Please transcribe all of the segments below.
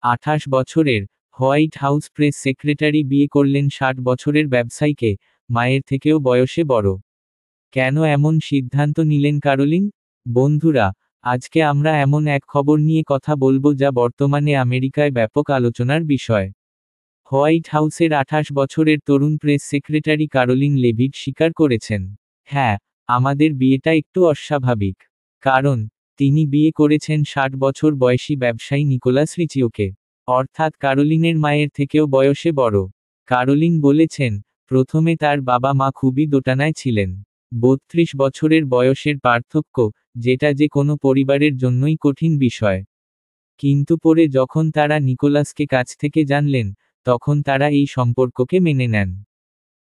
28 বছরের white house press secretary বিয়ে করলেন 60 বছরের ব্যবসায়ীকে, মায়ের থেকেও বয়সে বড়। কেন এমন সিদ্ধান্ত নিলেন ক্যারোলিন? বন্ধুরা, আজকে আমরা এমন এক খবর নিয়ে কথা বলবো যা বর্তমানে আমেরিকায় ব্যাপক আলোচনার বিষয়। হোয়াইট হাউসের 28 বছরের তরুণ প্রেস সেক্রেটারি ক্যারোলিন লেভিট স্বীকার করেছেন, হ্যাঁ, আমাদের বিয়েটা একটু অস্বাভাবিক। কারণ তিনি বিয়ে করেছেন 60 বছর বয়সী ব্যবসায়ী নিকোলাস রিচিওকে, অর্থাৎ ক্যারোলিনের মায়ের থেকেও বয়সে বড়। ক্যারোলিন বলেছেন, প্রথমে তার বাবা মা খুবই দোটানায় ছিলেন। 32 বছরের বয়সের পার্থক্য, যেটা যে কোনো পরিবারের জন্যই কঠিন বিষয়। কিন্তু পরে যখন তারা নিকোলাসকে কাছ থেকে জানলেন, তখন তারা এই সম্পর্ককে মেনে নেন।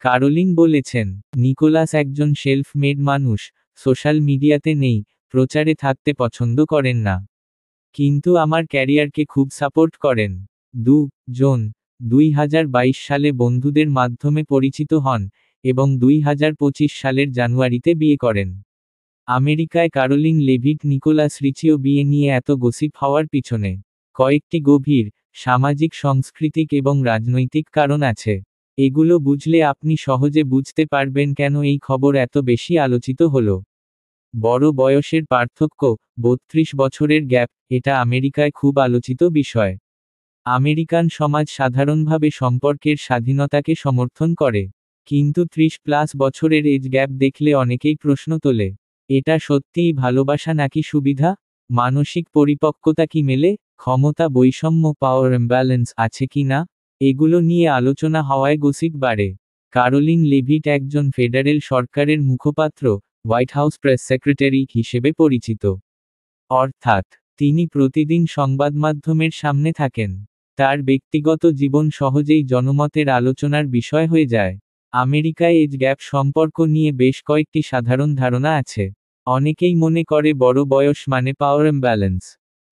ক্যারোলিন বলেছেন, নিকোলাস একজন সেলফ মেড মানুষ, সোশ্যাল মিডিয়াতে নেই, প্রচারে থাকতে পছন্দ করেন না। কিন্তু আমার ক্যারিয়ারকে খুব সাপোর্ট করেন। জন 2022 সালে বন্ধুদের মাধ্যমে পরিচিত হন, এবং 2025 সালের জানুয়ারিতে বিয়ে করেন। আমেরিকায় ক্যারোলিন লেভিট নিকোলাস রিচিও বিয়ে নিয়ে এত গসিপ হওয়ার পিছনে কয়েকটি গভীর সামাজিক, সাংস্কৃতিক এবং রাজনৈতিক কারণ আছে। এগুলো বুঝলে আপনি সহজে বুঝতে পারবেন কেন এই খবর এত বেশি আলোচিত হলো। বড় বয়সের পার্থক্য, 32 বছরের গ্যাপ, এটা আমেরিকায় খুব আলোচিত বিষয়। আমেরিকান সমাজ সাধারণভাবে সম্পর্কের স্বাধীনতাকে সমর্থন করে। কিন্তু 30+ বছরের এজ গ্যাপ দেখলে অনেকেই প্রশ্ন তোলে, এটা সত্যিই ভালোবাসা নাকি সুবিধা? মানসিক পরিপক্কতা কি মেলে? ক্ষমতা বৈষম্য, পাওয়ার ইমব্যালেন্স আছে কি না? এগুলো নিয়ে আলোচনা হওয়ায় গসিপ বাড়ে। ক্যারোলিন লেভিট একজন ফেডারেল সরকারের মুখপাত্র, হোয়াইট হাউস প্রেস সেক্রেটারি হিসেবে পরিচিত। অর্থাৎ তিনি প্রতিদিন সংবাদমাধ্যমের সামনে থাকেন। তার ব্যক্তিগত জীবন সহজেই জনমতের আলোচনার বিষয় হয়ে যায়। আমেরিকায় এজ গ্যাপ সম্পর্ক নিয়ে বেশ কয়েকটি সাধারণ ধারণা আছে। অনেকেই মনে করে বড় বয়স মানে পাওয়ার ইমব্যালেন্স।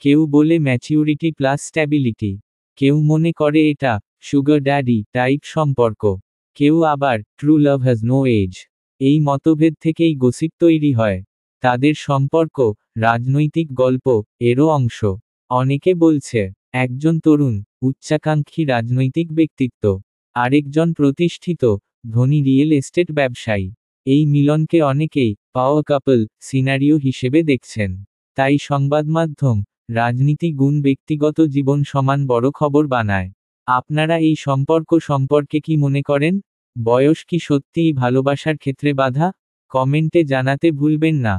কেউ বলে ম্যাচিউরিটি প্লাস স্ট্যাবিলিটি। কেউ মনে করে এটা সুগার ড্যাডি টাইপ সম্পর্ক। কেউ আবার true love has no age. এই মতভেদ থেকেই গসিপ তৈরি হয়। তাদের সম্পর্ক রাজনৈতিক গল্প এরও অংশ। অনেকে বলছে, একজন তরুণ উচ্চাকাঙ্ক্ষী রাজনৈতিক ব্যক্তিত্ব, আরেকজন প্রতিষ্ঠিত ধনী রিয়েল এস্টেট ব্যবসায়ী। এই মিলনকে অনেকেই পাওয়ার কাপল সিনারিও হিসেবে দেখছেন। তাই সংবাদমাধ্যম রাজনীতি গুণ ব্যক্তিগত জীবন সমান বড় খবর বানায়। আপনারা এই সম্পর্ক সম্পর্কে কি মনে করেন? বয়স কি সত্যিই ভালোবাসার ক্ষেত্রে বাধা? কমেন্টে জানাতে ভুলবেন না।